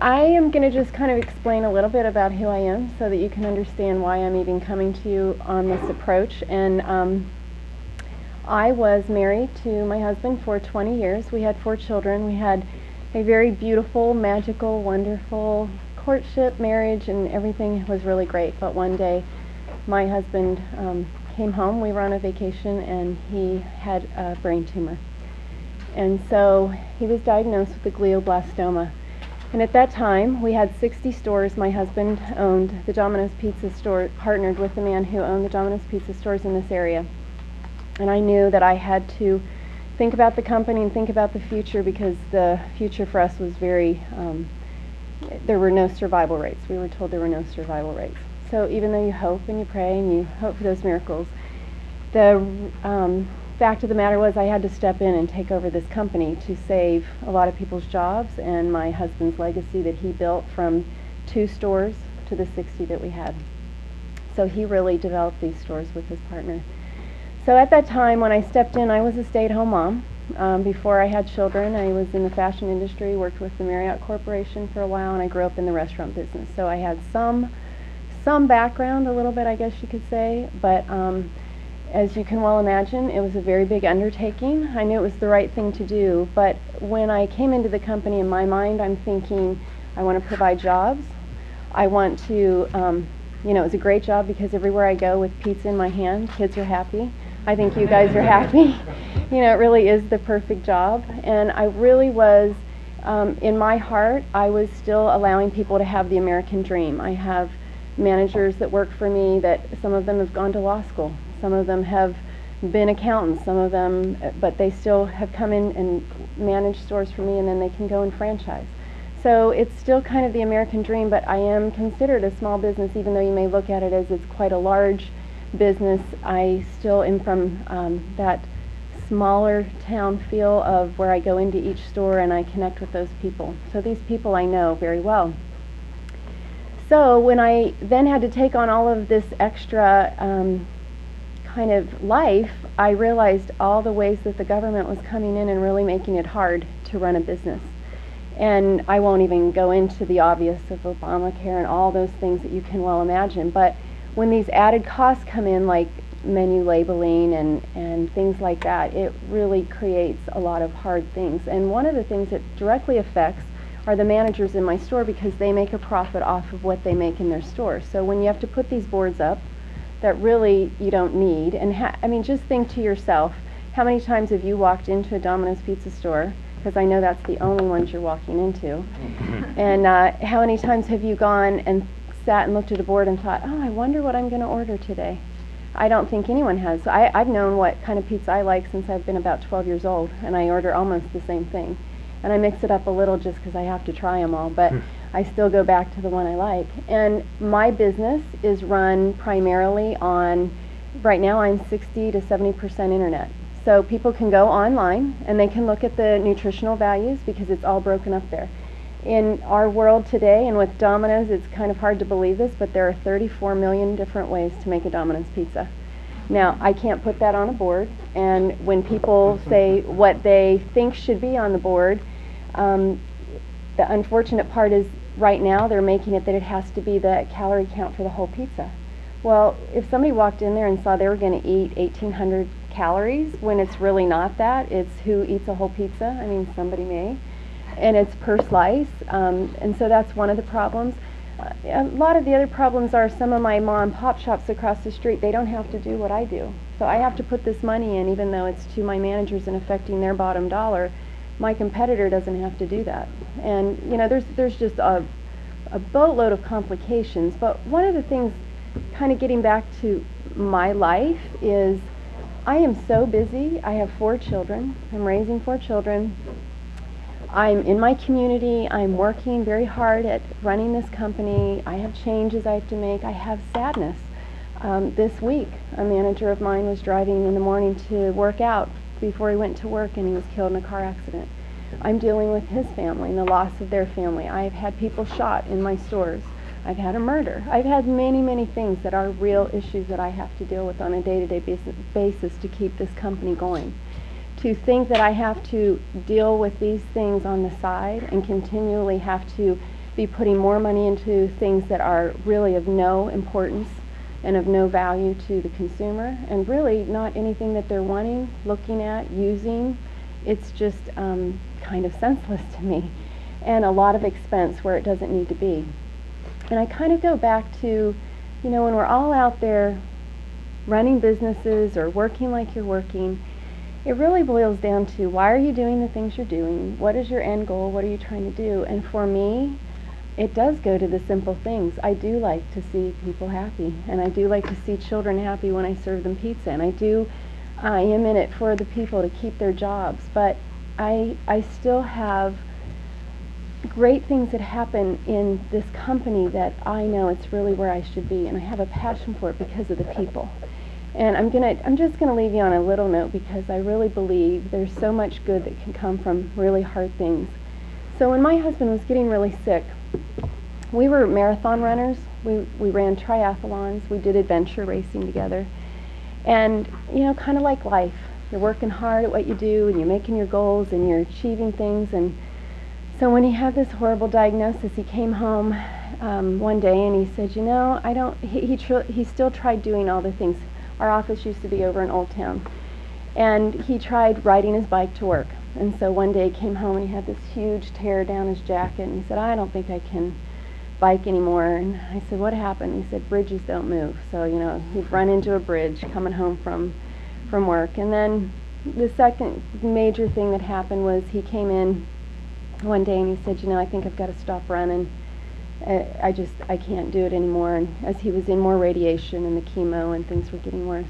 I am going to just kind of explain a little bit about who I am so that you can understand why I'm even coming to you on this approach. And I was married to my husband for 20 years. We had 4 children. We had a very beautiful, magical, wonderful courtship, marriage, and everything was really great. But one day my husband came home. We were on a vacation and he had a brain tumor. And so he was diagnosed with a glioblastoma. And at that time, we had 60 stores. My husband owned the Domino's Pizza store, partnered with the man who owned the Domino's Pizza stores in this area. And I knew that I had to think about the company and think about the future, because the future for us was very, there were no survival rates. We were told there were no survival rates. So even though you hope and you pray and you hope for those miracles, the fact of the matter was I had to step in and take over this company to save a lot of people's jobs and my husband's legacy that he built from 2 stores to the 60 that we had. So he really developed these stores with his partner. So at that time when I stepped in, I was a stay-at-home mom. Before I had children, I was in the fashion industry, worked with the Marriott Corporation for a while, and I grew up in the restaurant business. So I had some background, a little bit I guess you could say, but as you can well imagine, it was a very big undertaking. I knew it was the right thing to do, but when I came into the company, in my mind, I'm thinking, I want to provide jobs. I want to, you know, it was a great job because everywhere I go with pizza in my hand, kids are happy. I think you guys are happy. You know, it really is the perfect job. And I really was, in my heart, I was still allowing people to have the American dream. I have managers that work for me that some of them have gone to law school. Some of them have been accountants, some of them, but they still have come in and managed stores for me, and then they can go and franchise. So it's still kind of the American dream, but I am considered a small business, even though you may look at it as it's quite a large business. I still am from that smaller town feel of where I go into each store and I connect with those people. So these people I know very well. So when I then had to take on all of this extra kind of life, I realized all the ways that the government was coming in and really making it hard to run a business. And I won't even go into the obvious of Obamacare and all those things that you can well imagine, but when these added costs come in, like menu labeling and things like that, it really creates a lot of hard things. And one of the things it directly affects are the managers in my store, because they make a profit off of what they make in their store. So when you have to put these boards up that really you don't need, and I mean, just think to yourself, how many times have you walked into a Domino's Pizza store, because I know that's the only ones you're walking into, and how many times have you gone and sat and looked at a board and thought, oh, I wonder what I'm going to order today? I don't think anyone has. So I've known what kind of pizza I like since I've been about 12 years old, and I order almost the same thing. And I mix it up a little just because I have to try them all, but I still go back to the one I like. And my business is run primarily on, right now I'm 60 to 70% internet. So people can go online and they can look at the nutritional values because it's all broken up there. In our world today, and with Domino's, it's kind of hard to believe this, but there are 34 million different ways to make a Domino's pizza. Now, I can't put that on a board, and when people say what they think should be on the board, the unfortunate part is right now they're making it that it has to be the calorie count for the whole pizza. Well, if somebody walked in there and saw they were going to eat 1,800 calories when it's really not that, it's who eats a whole pizza. I mean, somebody may. And it's per slice, and so that's one of the problems. A lot of the other problems are some of my mom and pop shops across the street, they don't have to do what I do. So I have to put this money in, even though it's to my managers and affecting their bottom dollar. My competitor doesn't have to do that. And you know, there's just a boatload of complications. But one of the things, kind of getting back to my life, is I am so busy. I have 4 children. I'm raising 4 children. I'm in my community. I'm working very hard at running this company. I have changes I have to make. I have sadness. This week, a manager of mine was driving in the morning to work out before he went to work, and he was killed in a car accident. I'm dealing with his family and the loss of their family. I've had people shot in my stores. I've had a murder. I've had many, many things that are real issues that I have to deal with on a day-to-day basis to keep this company going. To think that I have to deal with these things on the side and continually have to be putting more money into things that are really of no importance and of no value to the consumer, and really not anything that they're wanting, looking at, using. It's just kind of senseless to me, and a lot of expense where it doesn't need to be. And I kind of go back to, when we're all out there running businesses or working like you're working, it really boils down to, why are you doing the things you're doing? What is your end goal? What are you trying to do? And for me, it does go to the simple things. I do like to see people happy, and I do like to see children happy when I serve them pizza, and I am in it for the people to keep their jobs, but I still have great things that happen in this company that I know it's really where I should be, and I have a passion for it because of the people. And I'm just gonna leave you on a little note, because I really believe there's so much good that can come from really hard things. So when my husband was getting really sick, we were marathon runners. We ran triathlons. We did adventure racing together. And, kind of like life, you're working hard at what you do, and you're making your goals, and you're achieving things. And so when he had this horrible diagnosis, he came home one day and he said, he still tried doing all the things. Our office used to be over in Old Town. And he tried riding his bike to work. And so one day he came home and he had this huge tear down his jacket, and he said, I don't think I can bike anymore. And I said, what happened? He said, bridges don't move. So, he'd run into a bridge coming home from work. And then the second major thing that happened was he came in one day and he said, I think I've got to stop running. I can't do it anymore. And as he was in more radiation and the chemo, and things were getting worse.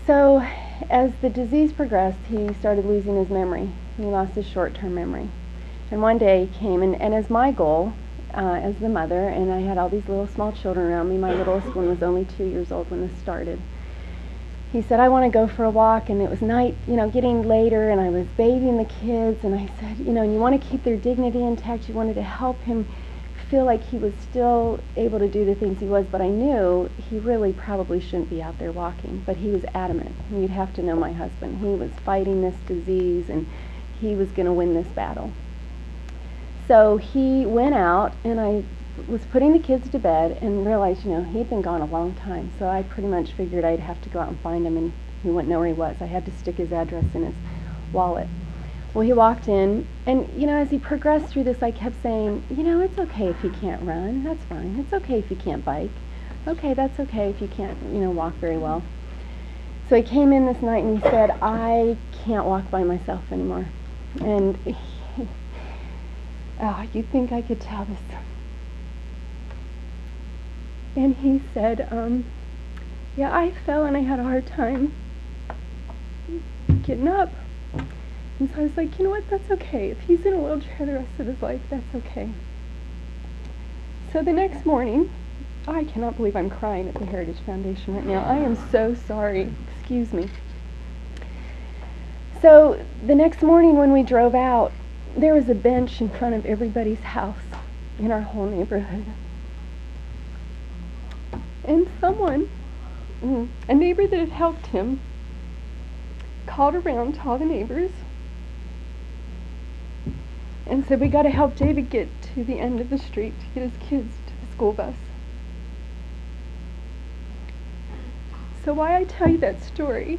So as the disease progressed, he started losing his memory. He lost his short-term memory. And one day he came, and as my goal, as the mother, and I had all these little small children around me. My littlest one was only 2 years old when this started. He said, I want to go for a walk, and it was night, getting later, and I was bathing the kids, and I said, and you want to keep their dignity intact. You wanted to help him feel like he was still able to do the things he was, but I knew he really probably shouldn't be out there walking. But he was adamant. You'd have to know my husband. He was fighting this disease, and he was going to win this battle. So he went out, and I was putting the kids to bed and realized, he'd been gone a long time. So I pretty much figured I'd have to go out and find him, and he wouldn't know where he was. I had to stick his address in his wallet. Well, he walked in, and, as he progressed through this, I kept saying, it's okay if he can't run. That's fine. It's okay if you can't bike. Okay, that's okay if you can't, walk very well. So he came in this night, and he said, I can't walk by myself anymore. And you'd think I could tell this. And he said, I fell and I had a hard time getting up. And so I was like, that's okay. If he's in a wheelchair the rest of his life, that's okay. So the next morning, I cannot believe I'm crying at the Heritage Foundation right now. I am so sorry. Excuse me. So the next morning when we drove out, there was a bench in front of everybody's house in our whole neighborhood. And someone, a neighbor that had helped him, called around to all the neighbors and said, we got to help David get to the end of the street to get his kids to the school bus. So why I tell you that story,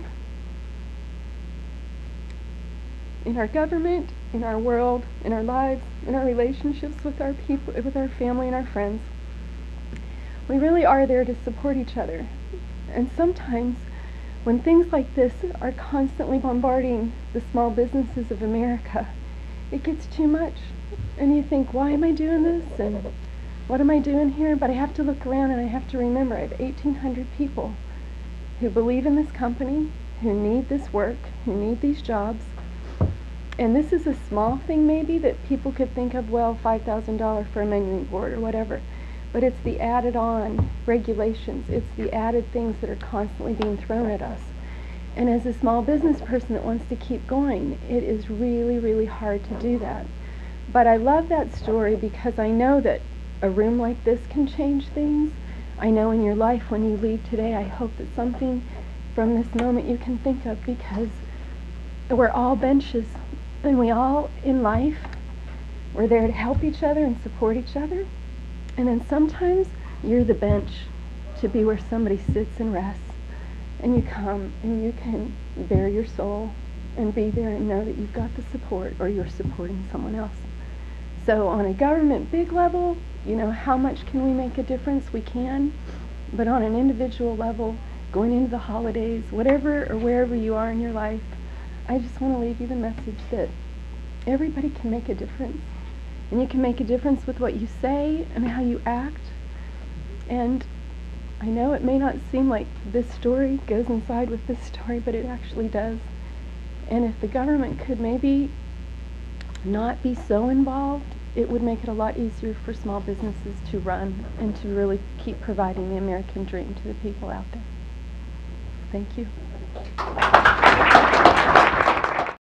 in our government, in our world, in our lives, in our relationships with our people, with our family and our friends, we really are there to support each other. And sometimes when things like this are constantly bombarding the small businesses of America, it gets too much. And you think, why am I doing this? And what am I doing here? But I have to look around and I have to remember I have 1,800 people who believe in this company, who need this work, who need these jobs. And this is a small thing maybe that people could think of, well, $5,000 for a menuing board or whatever. But it's the added on regulations. It's the added things that are constantly being thrown at us. And as a small business person that wants to keep going, it is really, really hard to do that. But I love that story because I know that a room like this can change things. I know in your life when you leave today, I hope that something from this moment you can think of, because we're all benches and we all in life We're there to help each other and support each other. And then sometimes you're the bench to be where somebody sits and rests. And you come and you can bare your soul and be there and know that you've got the support, or you're supporting someone else. So on a government big level, you know, how much can we make a difference? We can. But on an individual level, going into the holidays, whatever or wherever you are in your life, I just want to leave you the message that everybody can make a difference. And you can make a difference with what you say and how you act. And I know it may not seem like this story goes inside with this story, but it actually does. And if the government could maybe not be so involved, it would make it a lot easier for small businesses to run and to really keep providing the American dream to the people out there. Thank you.